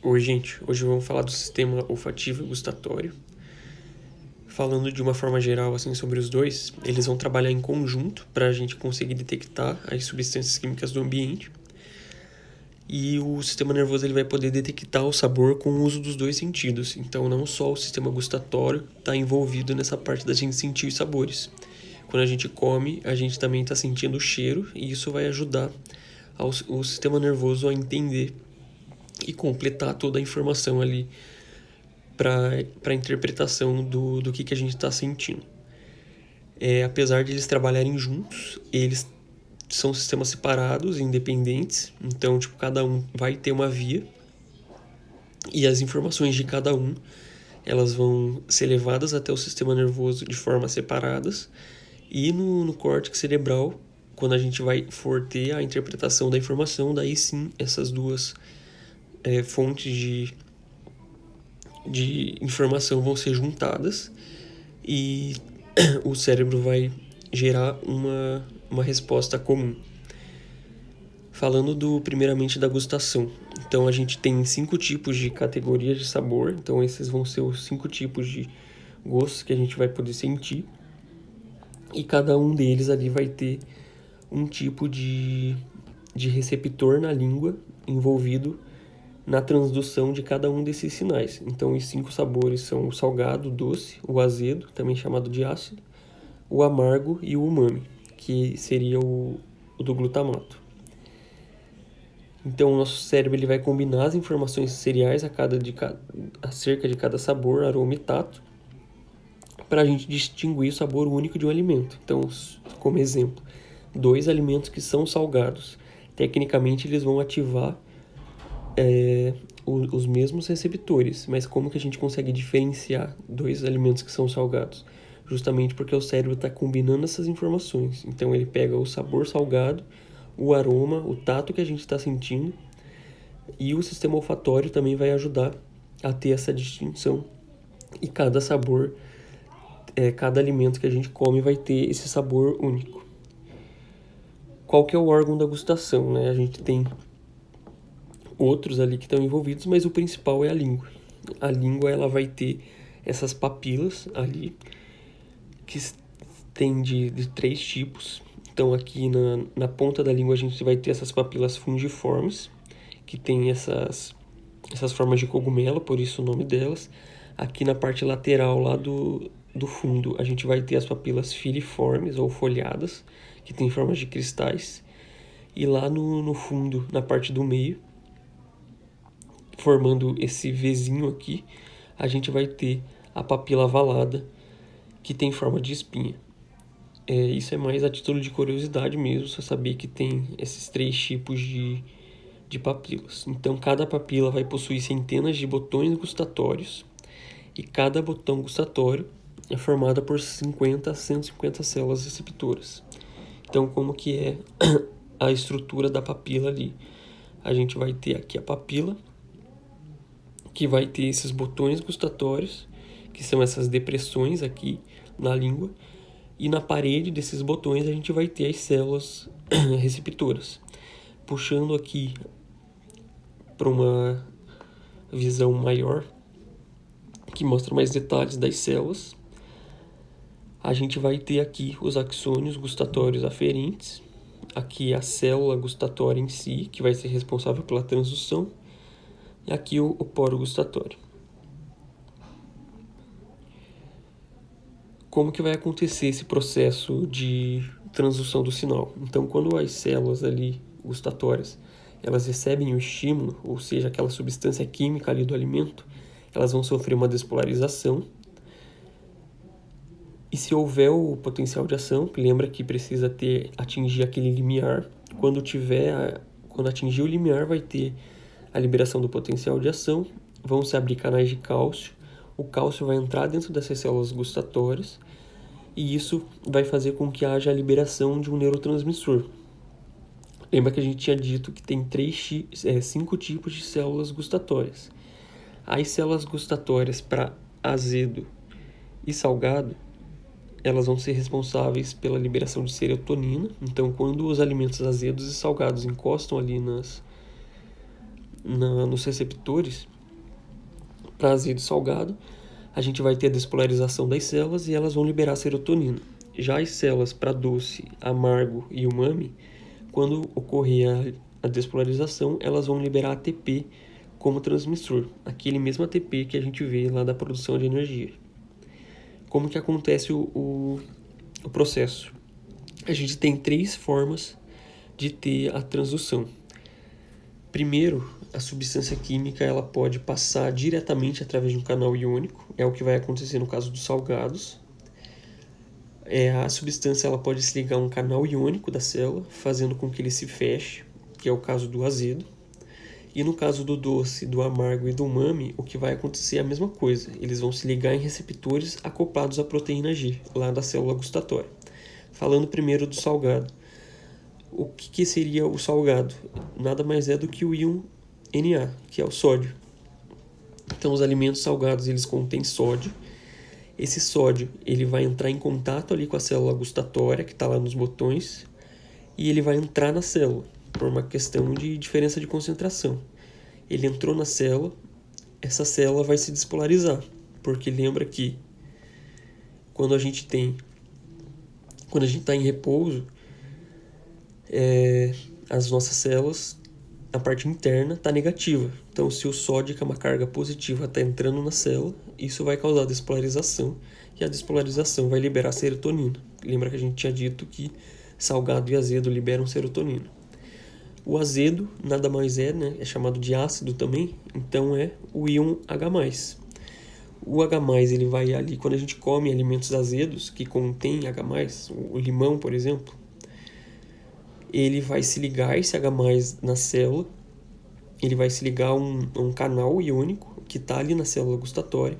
Oi, gente. Hoje vamos falar do sistema olfativo e gustatório. Falando de uma forma geral assim sobre os dois, eles vão trabalhar em conjunto para a gente conseguir detectar as substâncias químicas do ambiente. E o sistema nervoso ele vai poder detectar o sabor com o uso dos dois sentidos. Então, não só o sistema gustatório está envolvido nessa parte da gente sentir os sabores. Quando a gente come, a gente também está sentindo o cheiro e isso vai ajudar o sistema nervoso a entender e completar toda a informação ali para a interpretação do que a gente está sentindo. Apesar de eles trabalharem juntos, eles são sistemas separados, independentes, então tipo, cada um vai ter uma via e as informações de cada um elas vão ser levadas até o sistema nervoso de forma separadas e no córtex cerebral, quando a gente for ter a interpretação da informação, daí sim essas duas fontes de informação vão ser juntadas e o cérebro vai gerar uma resposta comum. Falando primeiramente da gustação. Então a gente tem 5 tipos de categorias de sabor, então esses vão ser os 5 tipos de gostos que a gente vai poder sentir. E cada um deles ali vai ter um tipo de receptor na língua envolvido na transdução de cada um desses sinais. Então os 5 sabores são o salgado, o doce, o azedo, também chamado de ácido, o amargo e o umami, que seria o do glutamato. Então o nosso cérebro ele vai combinar as informações sensoriais acerca de cada sabor, aroma e tato, para a gente distinguir o sabor único de um alimento. Então, como exemplo, 2 alimentos que são salgados, tecnicamente eles vão ativar os mesmos receptores, mas como que a gente consegue diferenciar 2 alimentos que são salgados? Justamente porque o cérebro está combinando essas informações. Então ele pega o sabor salgado, o aroma, o tato que a gente está sentindo, e o sistema olfatório também vai ajudar a ter essa distinção. E cada sabor, cada alimento que a gente come vai ter esse sabor único. Qual que é o órgão da gustação, né? A gente tem outros ali que estão envolvidos, mas o principal é a língua. A língua ela vai ter essas papilas ali, que tem de 3 tipos. Então aqui na ponta da língua a gente vai ter essas papilas fungiformes, que tem essas formas de cogumelo, por isso o nome delas. Aqui na parte lateral lá do fundo a gente vai ter as papilas filiformes ou folhadas, que tem formas de cristais. E lá no fundo, na parte do meio, formando esse Vzinho aqui, a gente vai ter a papila avalada, que tem forma de espinha. Isso é mais a título de curiosidade mesmo, só saber que tem esses 3 tipos de papilas. Então, cada papila vai possuir centenas de botões gustatórios, e cada botão gustatório é formada por 50 a 150 células receptoras. Então, como que é a estrutura da papila ali? A gente vai ter aqui a papila, que vai ter esses botões gustatórios, que são essas depressões aqui na língua, e na parede desses botões a gente vai ter as células receptoras. Puxando aqui para uma visão maior, que mostra mais detalhes das células, a gente vai ter aqui os axônios gustatórios aferentes, aqui a célula gustatória em si, que vai ser responsável pela transdução, e aqui o poro gustatório. Como que vai acontecer esse processo de transdução do sinal? Então, quando as células ali gustatórias elas recebem o estímulo, ou seja, aquela substância química ali do alimento, elas vão sofrer uma despolarização. E se houver o potencial de ação, lembra que precisa atingir aquele limiar. Quando atingir o limiar, vai ter a liberação do potencial de ação, vão se abrir canais de cálcio, o cálcio vai entrar dentro dessas células gustatórias, e isso vai fazer com que haja a liberação de um neurotransmissor. Lembra que a gente tinha dito que tem 5 tipos de células gustatórias. As células gustatórias para azedo e salgado, elas vão ser responsáveis pela liberação de serotonina. Então, quando os alimentos azedos e salgados encostam ali nos receptores para azedo e salgado, a gente vai ter a despolarização das células e elas vão liberar serotonina. Já as células para doce, amargo e umami, quando ocorrer a despolarização, elas vão liberar ATP como transmissor, aquele mesmo ATP que a gente vê lá da produção de energia. Como que acontece o processo? A gente tem 3 formas de ter a transdução. Primeiro, a substância química ela pode passar diretamente através de um canal iônico, é o que vai acontecer no caso dos salgados. A substância ela pode se ligar a um canal iônico da célula, fazendo com que ele se feche, que é o caso do azedo. E no caso do doce, do amargo e do umami, o que vai acontecer é a mesma coisa. Eles vão se ligar em receptores acoplados à proteína G, lá da célula gustatória. Falando primeiro do salgado. O que seria o salgado? Nada mais é do que o íon Na, que é o sódio. Então, os alimentos salgados, eles contêm sódio. Esse sódio, ele vai entrar em contato ali com a célula gustatória, que está lá nos botões, e ele vai entrar na célula, por uma questão de diferença de concentração. Ele entrou na célula, essa célula vai se despolarizar, porque lembra que quando a gente está em repouso, as nossas células, a parte interna está negativa. Então, se o sódio, que é uma carga positiva, está entrando na célula, isso vai causar despolarização, e a despolarização vai liberar serotonina. Lembra que a gente tinha dito que salgado e azedo liberam serotonina. O azedo nada mais é, né? É chamado de ácido também, então é o íon H+. O H+, ele vai ali, quando a gente come alimentos azedos que contêm H+, o limão, por exemplo, ele vai se ligar esse H+ na célula, ele vai se ligar a um canal iônico que está ali na célula gustatória,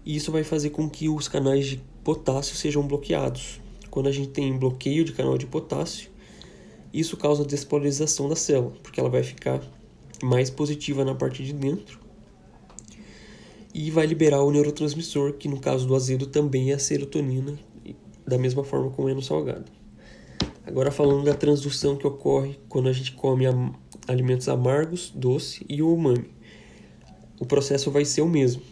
e isso vai fazer com que os canais de potássio sejam bloqueados. Quando a gente tem bloqueio de canal de potássio, isso causa despolarização da célula, porque ela vai ficar mais positiva na parte de dentro e vai liberar o neurotransmissor, que no caso do azedo também é a serotonina, da mesma forma como é no salgado. Agora falando da transdução que ocorre quando a gente come alimentos amargos, doce e o umami. O processo vai ser o mesmo.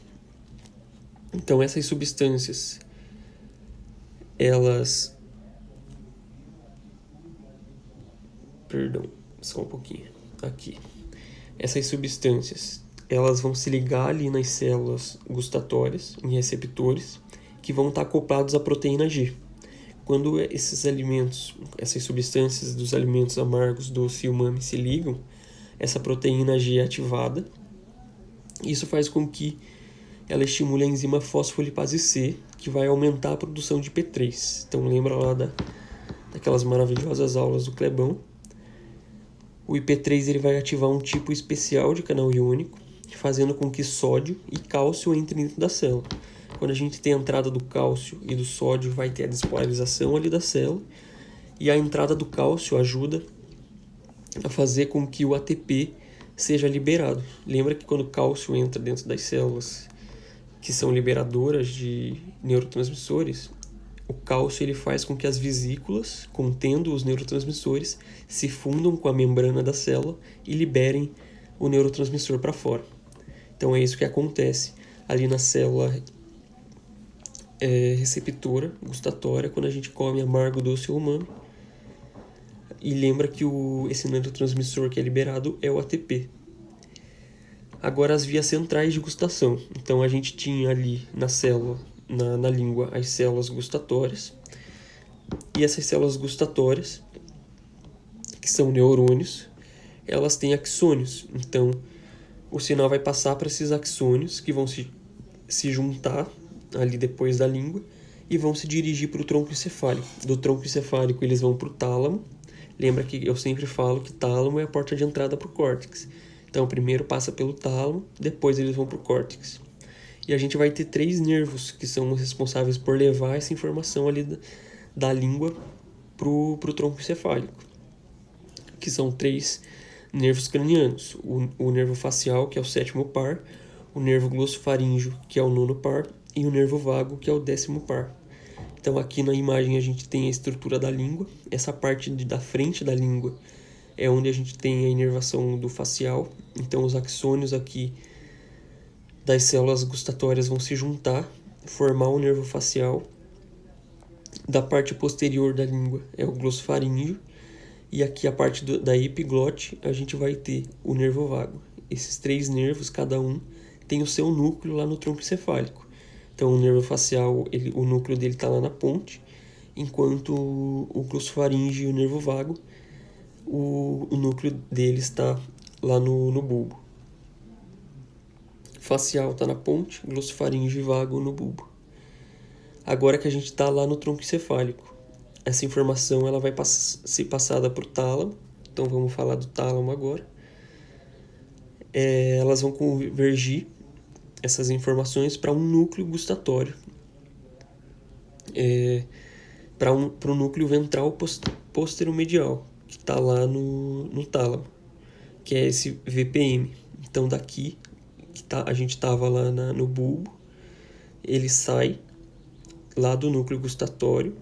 Então essas substâncias, elas... Perdão, só um pouquinho. Aqui. Essas substâncias, elas vão se ligar ali nas células gustatórias, em receptores, que vão estar acoplados à proteína G. Quando esses alimentos, essas substâncias dos alimentos amargos, doce e umami se ligam, essa proteína G é ativada. Isso faz com que ela estimule a enzima fosfolipase C, que vai aumentar a produção de P3. Então lembra lá daquelas maravilhosas aulas do Clebão. O IP3 ele vai ativar um tipo especial de canal iônico, fazendo com que sódio e cálcio entrem dentro da célula. Quando a gente tem a entrada do cálcio e do sódio, vai ter a despolarização ali da célula, e a entrada do cálcio ajuda a fazer com que o ATP seja liberado. Lembra que quando o cálcio entra dentro das células que são liberadoras de neurotransmissores, o cálcio ele faz com que as vesículas, contendo os neurotransmissores, se fundam com a membrana da célula e liberem o neurotransmissor para fora. Então é isso que acontece ali na célula receptora, gustatória, quando a gente come amargo, doce ou umami. E lembra que esse neurotransmissor que é liberado é o ATP. Agora as vias centrais de gustação. Então a gente tinha ali na célula, na língua, as células gustatórias. E essas células gustatórias, que são neurônios, elas têm axônios. Então o sinal vai passar para esses axônios, que vão se juntar ali depois da língua e vão se dirigir para o tronco encefálico. Do tronco encefálico eles vão para o tálamo. Lembra que eu sempre falo que tálamo é a porta de entrada para o córtex. Então primeiro passa pelo tálamo, depois eles vão para o córtex. E a gente vai ter 3 nervos que são os responsáveis por levar essa informação ali da língua para o tronco encefálico, que são 3 nervos cranianos. O nervo facial, que é o 7º par, o nervo glossofaríngeo, que é o 9º par, e o nervo vago, que é o 10º par. Então aqui na imagem a gente tem a estrutura da língua. Essa parte da frente da língua é onde a gente tem a inervação do facial. Então os axônios aqui das células gustatórias vão se juntar, formar o nervo facial. Da parte posterior da língua é o glossofaríngeo, e aqui a parte da epiglote a gente vai ter o nervo vago. Esses 3 nervos, cada um, tem o seu núcleo lá no tronco encefálico. Então o nervo facial, o núcleo dele está lá na ponte, enquanto o glossofaríngeo e o nervo vago, o núcleo dele está lá no bulbo. Facial está na ponte, glossofaríngeo e vago no bulbo. Agora que a gente está lá no tronco encefálico, essa informação ela vai ser passada para o tálamo. Então vamos falar do tálamo agora. Elas vão convergir essas informações para um núcleo gustatório, para o núcleo ventral posteromedial, que está lá no tálamo, que é esse VPM. Então daqui, a gente estava lá no bulbo, ele sai lá do núcleo gustatório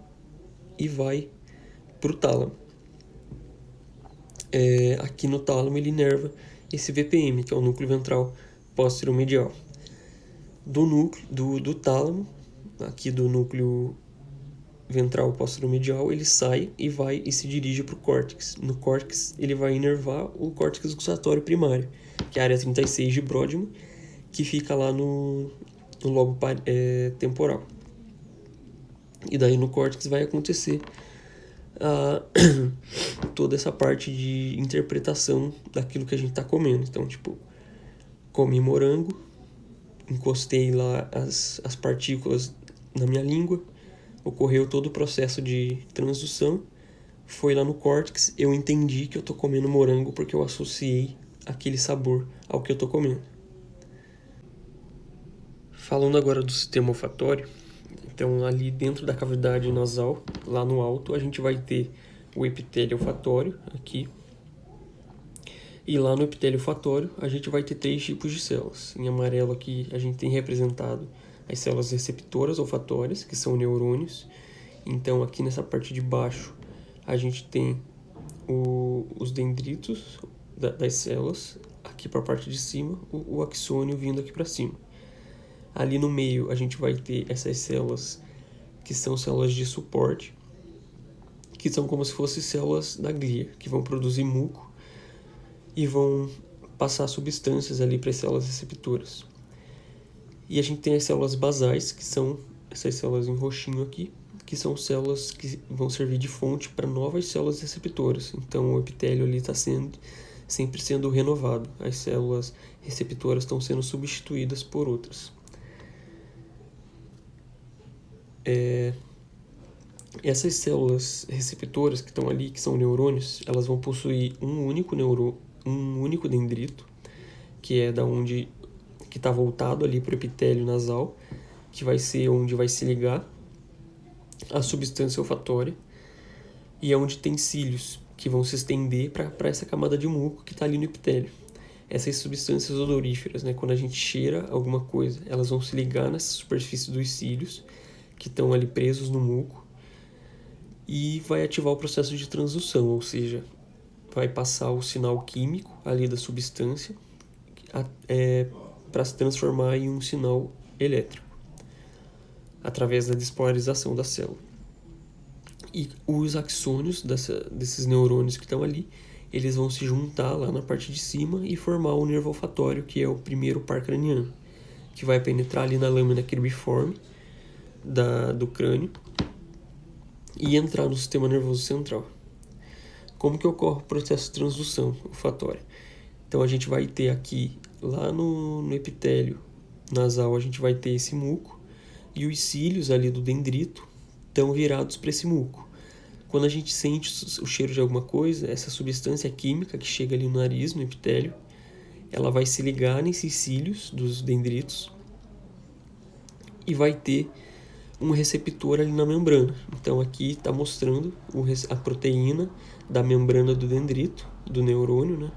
e vai para o tálamo. Aqui no tálamo ele inerva esse VPM, que é o núcleo ventral posteromedial. Do tálamo, aqui do núcleo ventral posteromedial, ele sai e se dirige para o córtex. No córtex ele vai inervar o córtex gustatório primário, que é a área 36 de Brodmann, que fica lá no lobo temporal. E daí no córtex vai acontecer toda essa parte de interpretação daquilo que a gente está comendo. Então, tipo, comi morango, encostei lá as partículas na minha língua, ocorreu todo o processo de transdução, foi lá no córtex, eu entendi que eu estou comendo morango porque eu associei aquele sabor ao que eu estou comendo. Falando agora do sistema olfatório, então ali dentro da cavidade nasal, lá no alto, a gente vai ter o epitélio olfatório aqui. E lá no epitélio olfatório a gente vai ter 3 tipos de células. Em amarelo aqui a gente tem representado as células receptoras olfatórias, que são neurônios. Então aqui nessa parte de baixo a gente tem os dendritos das células, aqui para a parte de cima o axônio vindo aqui para cima. Ali no meio a gente vai ter essas células que são células de suporte, que são como se fossem células da glia, que vão produzir muco e vão passar substâncias ali para as células receptoras. E a gente tem as células basais, que são essas células em roxinho aqui, que são células que vão servir de fonte para novas células receptoras. Então o epitélio ali está sempre sendo renovado. As células receptoras estão sendo substituídas por outras. Essas células receptoras que estão ali, que são neurônios, elas vão possuir um único dendrito, que é que está voltado ali para o epitélio nasal, que vai ser onde vai se ligar a substância olfatória, e é onde tem cílios que vão se estender para essa camada de muco que está ali no epitélio. Essas substâncias odoríferas, né, quando a gente cheira alguma coisa, elas vão se ligar nessa superfície dos cílios, que estão ali presos no muco, e vai ativar o processo de transdução, ou seja, vai passar o sinal químico ali da substância para se transformar em um sinal elétrico, através da despolarização da célula. E os axônios desses neurônios que estão ali, eles vão se juntar lá na parte de cima e formar o nervo olfatório, que é o primeiro par craniano, que vai penetrar ali na lâmina cribriforme do crânio e entrar no sistema nervoso central. Como que ocorre o processo de transdução olfatória? Então a gente vai ter aqui, lá no epitélio nasal, a gente vai ter esse muco, e os cílios ali do dendrito estão virados para esse muco. Quando a gente sente o cheiro de alguma coisa, essa substância química que chega ali no nariz, no epitélio, ela vai se ligar nesses cílios dos dendritos e vai ter um receptor ali na membrana. Então aqui está mostrando a proteína da membrana do dendrito, do neurônio, né?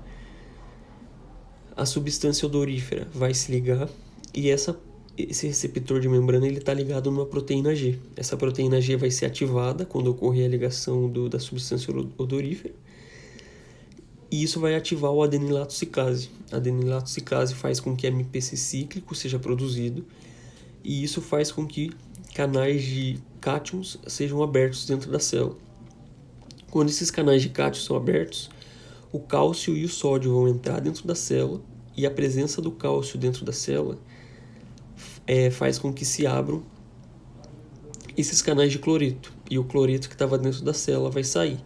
A substância odorífera vai se ligar e esse receptor de membrana está ligado numa proteína G. Essa proteína G vai ser ativada quando ocorrer a ligação da substância odorífera E isso vai ativar o adenilatocicase. A adenilatocicase faz com que MPC cíclico seja produzido, e isso faz com que canais de cátions sejam abertos dentro da célula. Quando esses canais de cátions são abertos, o cálcio e o sódio vão entrar dentro da célula, e a presença do cálcio dentro da célula faz com que se abram esses canais de cloreto, e o cloreto que estava dentro da célula vai sair.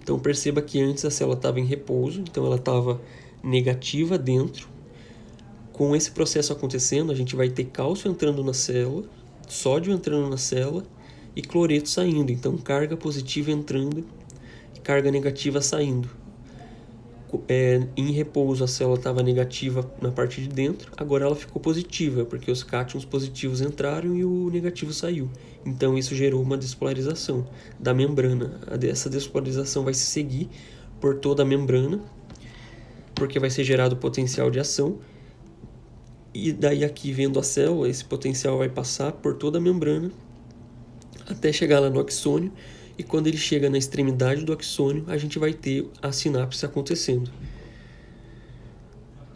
Então perceba que antes a célula estava em repouso, então ela estava negativa dentro. Com esse processo acontecendo, a gente vai ter cálcio entrando na célula, sódio entrando na célula e cloreto saindo. Então carga positiva entrando e carga negativa saindo. Em repouso a célula estava negativa na parte de dentro, agora ela ficou positiva, porque os cátions positivos entraram e o negativo saiu. Então isso gerou uma despolarização da membrana. Essa despolarização vai se seguir por toda a membrana, porque vai ser gerado potencial de ação, e daí aqui vendo a célula, esse potencial vai passar por toda a membrana até chegar lá no axônio, e quando ele chega na extremidade do axônio, a gente vai ter a sinapse acontecendo.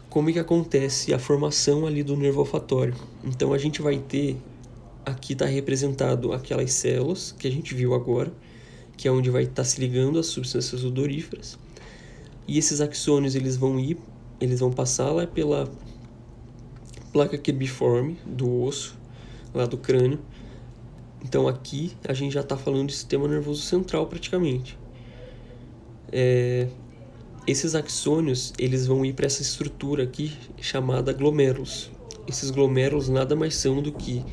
Como é que acontece a formação ali do nervo olfatório? Então a gente vai ter, aqui está representado aquelas células que a gente viu agora, que é onde vai estar se ligando as substâncias odoríferas, e esses axônios eles vão passar lá pela placa querbiforme do osso, lá do crânio. Então aqui a gente já está falando de sistema nervoso central praticamente. Esses axônios eles vão ir para essa estrutura aqui chamada glomérulos. Esses glomérulos nada mais são do que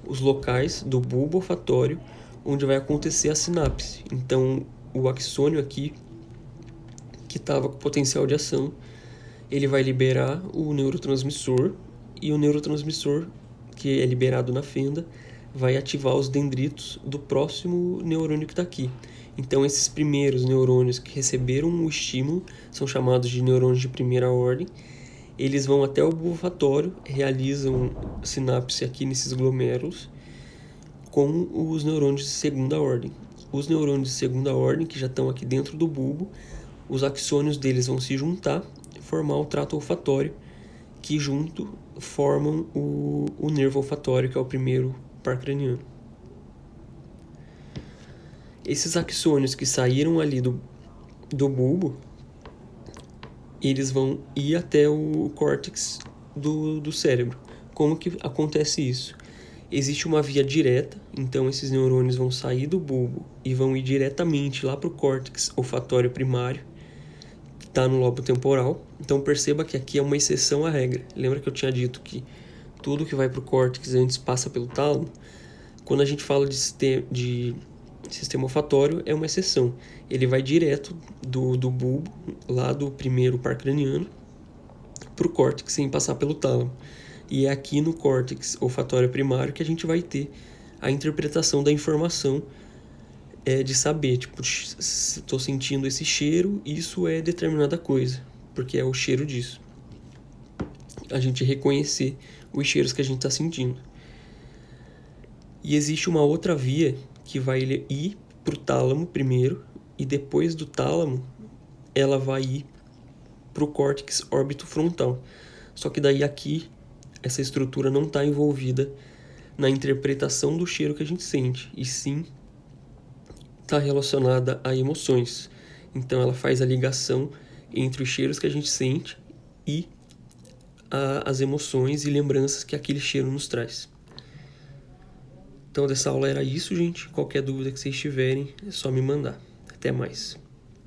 os locais do bulbo olfatório onde vai acontecer a sinapse. Então o axônio aqui, que estava com potencial de ação, ele vai liberar o neurotransmissor, e o neurotransmissor que é liberado na fenda vai ativar os dendritos do próximo neurônio que está aqui. Então esses primeiros neurônios que receberam o estímulo são chamados de neurônios de primeira ordem. Eles vão até o bulbo olfatório, realizam sinapse aqui nesses glomérulos com os neurônios de segunda ordem. Os neurônios de segunda ordem, que já estão aqui dentro do bulbo, os axônios deles vão se juntar e formar o trato olfatório, que junto formam o nervo olfatório, que é o primeiro par craniano. Esses axônios que saíram ali do bulbo, eles vão ir até o córtex do cérebro. Como que acontece isso? Existe uma via direta, então esses neurônios vão sair do bulbo e vão ir diretamente lá para o córtex olfatório primário, que está no lobo temporal. Então perceba que aqui é uma exceção à regra. Lembra que eu tinha dito que tudo que vai para o córtex antes passa pelo tálamo? Quando a gente fala de sistema olfatório, é uma exceção. Ele vai direto do bulbo, lá do primeiro par craniano, para o córtex sem passar pelo tálamo. E é aqui no córtex olfatório primário que a gente vai ter a interpretação da informação, de saber, tipo, se estou sentindo esse cheiro, isso é determinada coisa, porque é o cheiro disso. A gente reconhecer os cheiros que a gente está sentindo. E existe uma outra via que vai ir para o tálamo primeiro, e depois do tálamo ela vai ir para o córtex órbito-frontal. Só que daí aqui essa estrutura não está envolvida na interpretação do cheiro que a gente sente, e sim está relacionada a emoções. Então ela faz a ligação entre os cheiros que a gente sente e as emoções e lembranças que aquele cheiro nos traz. Então dessa aula era isso, gente. Qualquer dúvida que vocês tiverem é só me mandar. Até mais.